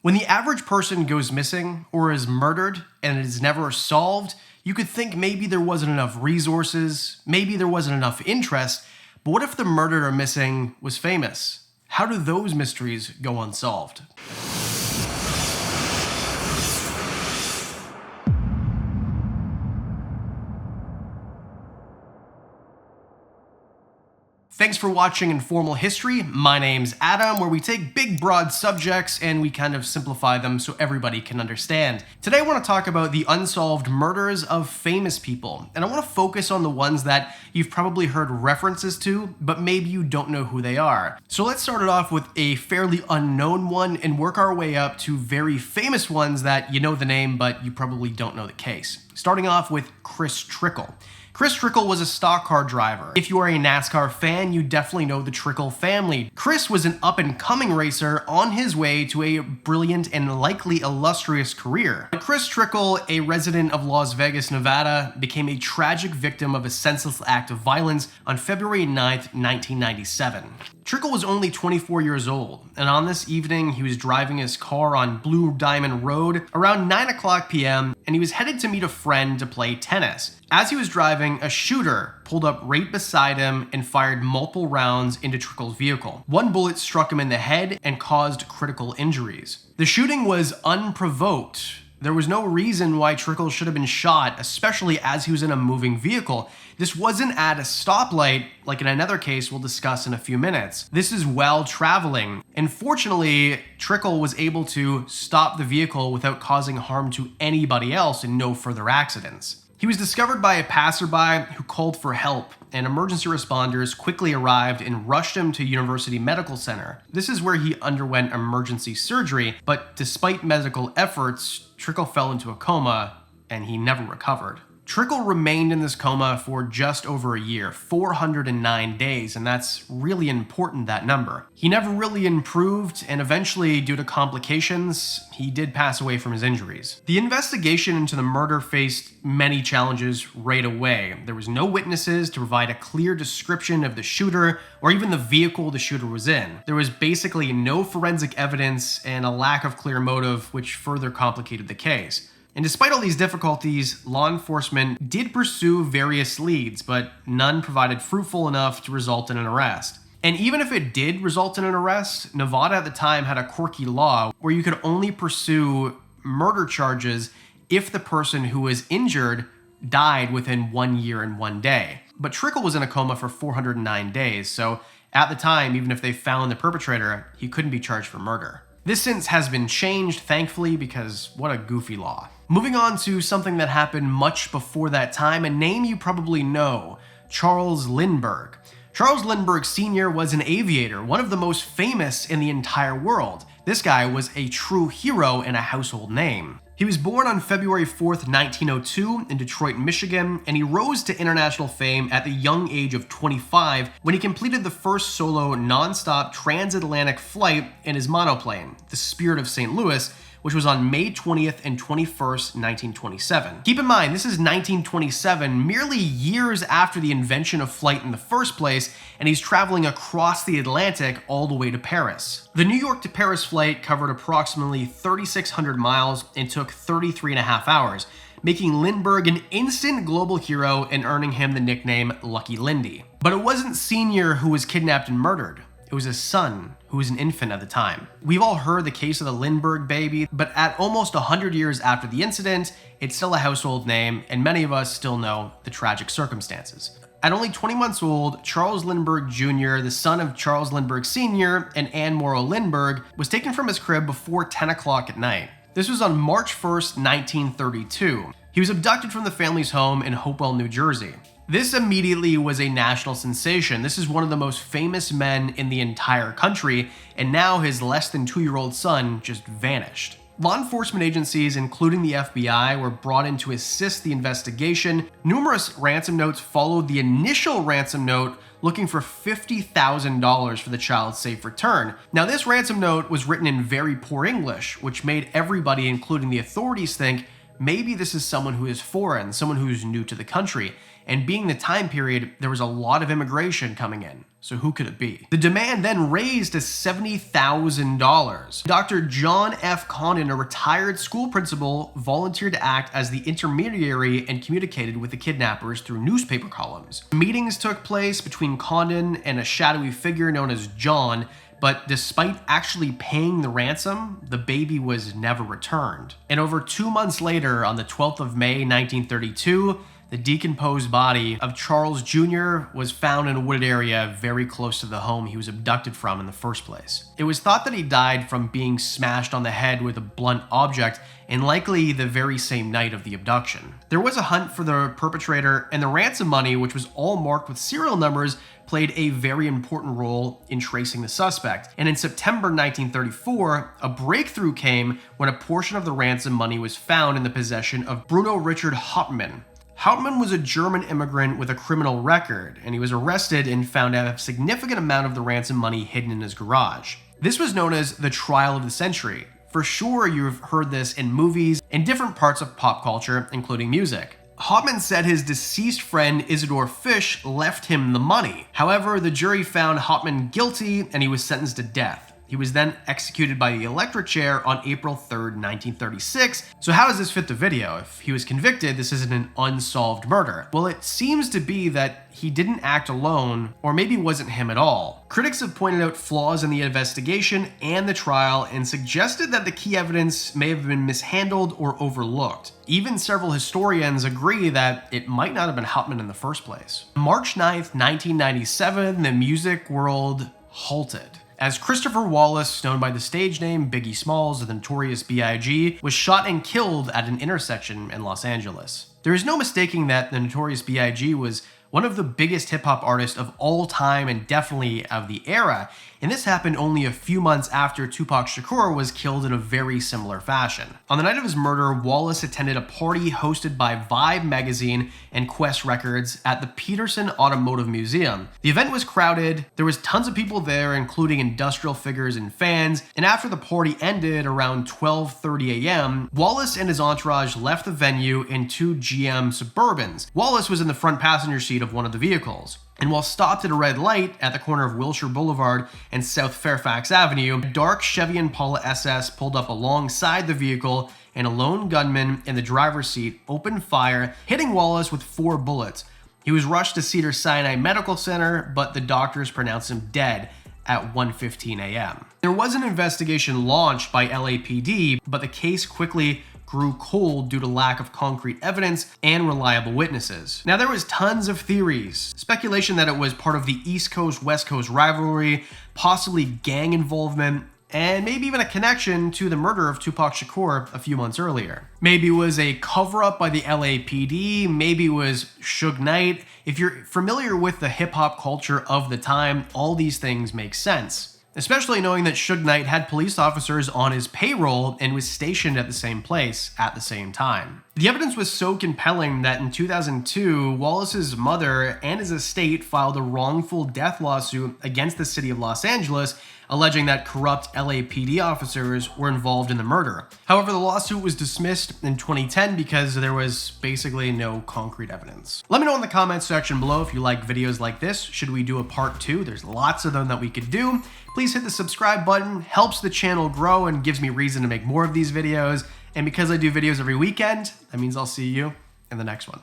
When the average person goes missing or is murdered and it is never solved, you could think maybe there wasn't enough resources, maybe there wasn't enough interest, but what if the murderer missing was famous? How do those mysteries go unsolved? Thanks for watching Informal History. My name's Adam, where we take big, broad subjects and we kind of simplify them so everybody can understand. Today I want to talk about the unsolved murders of famous people, and I want to focus on the ones that you've probably heard references to, but maybe you don't know who they are. So let's start it off with a fairly unknown one and work our way up to very famous ones that you know the name, but you probably don't know the case. Starting off with Chris Trickle. Chris Trickle was a stock car driver. If you are a NASCAR fan, you definitely know the Trickle family. Chris was an up-and-coming racer on his way to a brilliant and likely illustrious career. Chris Trickle, a resident of Las Vegas, Nevada, became a tragic victim of a senseless act of violence on February 9th, 1997. Trickle was only 24 years old, and on this evening, he was driving his car on Blue Diamond Road around 9 o'clock p.m., and he was headed to meet a friend to play tennis. As he was driving, a shooter pulled up right beside him and fired multiple rounds into Trickle's vehicle. One bullet struck him in the head and caused critical injuries. The shooting was unprovoked. There was no reason why Trickle should have been shot, especially as he was in a moving vehicle. This wasn't at a stoplight, like in another case we'll discuss in a few minutes. This is while traveling. And fortunately, Trickle was able to stop the vehicle without causing harm to anybody else and no further accidents. He was discovered by a passerby who called for help, and emergency responders quickly arrived and rushed him to University Medical Center. This is where he underwent emergency surgery, but despite medical efforts, Trickle fell into a coma and he never recovered. Trickle remained in this coma for just over a year, 409 days, and that's really important, that number. He never really improved, and eventually, due to complications, he did pass away from his injuries. The investigation into the murder faced many challenges right away. There was no witnesses to provide a clear description of the shooter or even the vehicle the shooter was in. There was basically no forensic evidence and a lack of clear motive, which further complicated the case. And despite all these difficulties, law enforcement did pursue various leads, but none provided fruitful enough to result in an arrest. And even if it did result in an arrest, Nevada at the time had a quirky law where you could only pursue murder charges if the person who was injured died within 1 year and 1 day. But Trickle was in a coma for 409 days, so at the time, even if they found the perpetrator, he couldn't be charged for murder. This since has been changed, thankfully, because what a goofy law. Moving on to something that happened much before that time, a name you probably know, Charles Lindbergh. Charles Lindbergh Jr. was an aviator, one of the most famous in the entire world. This guy was a true hero and a household name. He was born on February 4th, 1902 in Detroit, Michigan, and he rose to international fame at the young age of 25 when he completed the first solo non-stop transatlantic flight in his monoplane, the Spirit of St. Louis, which was on May 20th and 21st, 1927. Keep in mind, this is 1927, merely years after the invention of flight in the first place, and he's traveling across the Atlantic all the way to Paris. The New York to Paris flight covered approximately 3,600 miles and took 33 and a half hours, making Lindbergh an instant global hero and earning him the nickname Lucky Lindy. But it wasn't Senior who was kidnapped and murdered. It was his son, who was an infant at the time. We've all heard the case of the Lindbergh baby, but at almost 100 years after the incident, it's still a household name, and many of us still know the tragic circumstances. At only 20 months old, Charles Lindbergh Jr., the son of Charles Lindbergh Sr. and Anne Morrow Lindbergh, was taken from his crib before 10 o'clock at night. This was on March 1st, 1932. He was abducted from the family's home in Hopewell, New Jersey. This immediately was a national sensation. This is one of the most famous men in the entire country, and now his less than 2-year-old son just vanished. Law enforcement agencies, including the FBI, were brought in to assist the investigation. Numerous ransom notes followed the initial ransom note, looking for $50,000 for the child's safe return. Now, this ransom note was written in very poor English, which made everybody, including the authorities, think maybe this is someone who is foreign, someone who's new to the country. and being the time period, there was a lot of immigration coming in. So who could it be? The demand then raised to $70,000. Dr. John F. Condon, a retired school principal, volunteered to act as the intermediary and communicated with the kidnappers through newspaper columns. Meetings took place between Condon and a shadowy figure known as John, but despite actually paying the ransom, the baby was never returned. And over 2 months later, on the 12th of May, 1932, the decomposed body of Charles Jr. was found in a wooded area very close to the home he was abducted from in the first place. It was thought that he died from being smashed on the head with a blunt object, and likely the very same night of the abduction. There was a hunt for the perpetrator, and the ransom money, which was all marked with serial numbers, played a very important role in tracing the suspect. And in September 1934, a breakthrough came when a portion of the ransom money was found in the possession of Bruno Richard Hauptmann. Hauptmann was a German immigrant with a criminal record, and he was arrested and found to have a significant amount of the ransom money hidden in his garage. This was known as the trial of the century. For sure, you've heard this in movies and different parts of pop culture, including music. Hauptmann said his deceased friend Isidor Fish left him the money. However, the jury found Hauptmann guilty and he was sentenced to death. He was then executed by the electric chair on April 3rd, 1936. So how does this fit the video? If he was convicted, this isn't an unsolved murder. Well, it seems to be that he didn't act alone, or maybe wasn't him at all. Critics have pointed out flaws in the investigation and the trial and suggested that the key evidence may have been mishandled or overlooked. Even several historians agree that it might not have been Hauptmann in the first place. March 9th, 1997, the music world halted, as Christopher Wallace, known by the stage name Biggie Smalls, the Notorious B.I.G., was shot and killed at an intersection in Los Angeles. There is no mistaking that the Notorious B.I.G. was one of the biggest hip-hop artists of all time and definitely of the era, and this happened only a few months after Tupac Shakur was killed in a very similar fashion. On the night of his murder, Wallace attended a party hosted by Vibe magazine and Quest Records at the Peterson Automotive Museum. The event was crowded, there was tons of people there, including industrial figures and fans, and after the party ended around 12:30 a.m., Wallace and his entourage left the venue in 2 GM Suburbans. Wallace was in the front passenger seat of one of the vehicles. And while stopped at a red light at the corner of Wilshire Boulevard and South Fairfax Avenue, a dark Chevy Impala SS pulled up alongside the vehicle, and a lone gunman in the driver's seat opened fire, hitting Wallace with 4 bullets. He was rushed to Cedars-Sinai Medical Center, but the doctors pronounced him dead at 1:15 a.m. There was an investigation launched by LAPD, but the case quickly grew cold due to lack of concrete evidence and reliable witnesses. Now, there was tons of theories, speculation that it was part of the East Coast-West Coast rivalry, possibly gang involvement, and maybe even a connection to the murder of Tupac Shakur a few months earlier. Maybe it was a cover-up by the LAPD, maybe it was Suge Knight. If you're familiar with the hip-hop culture of the time, all these things make sense, especially knowing that Suge Knight had police officers on his payroll and was stationed at the same place at the same time. The evidence was so compelling that in 2002, Wallace's mother and his estate filed a wrongful death lawsuit against the city of Los Angeles, alleging that corrupt LAPD officers were involved in the murder. However, the lawsuit was dismissed in 2010 because there was basically no concrete evidence. Let me know in the comments section below if you like videos like this. Should we do a part 2? There's lots of them that we could do. Please hit the subscribe button, helps the channel grow and gives me reason to make more of these videos. And because I do videos every weekend, that means I'll see you in the next one.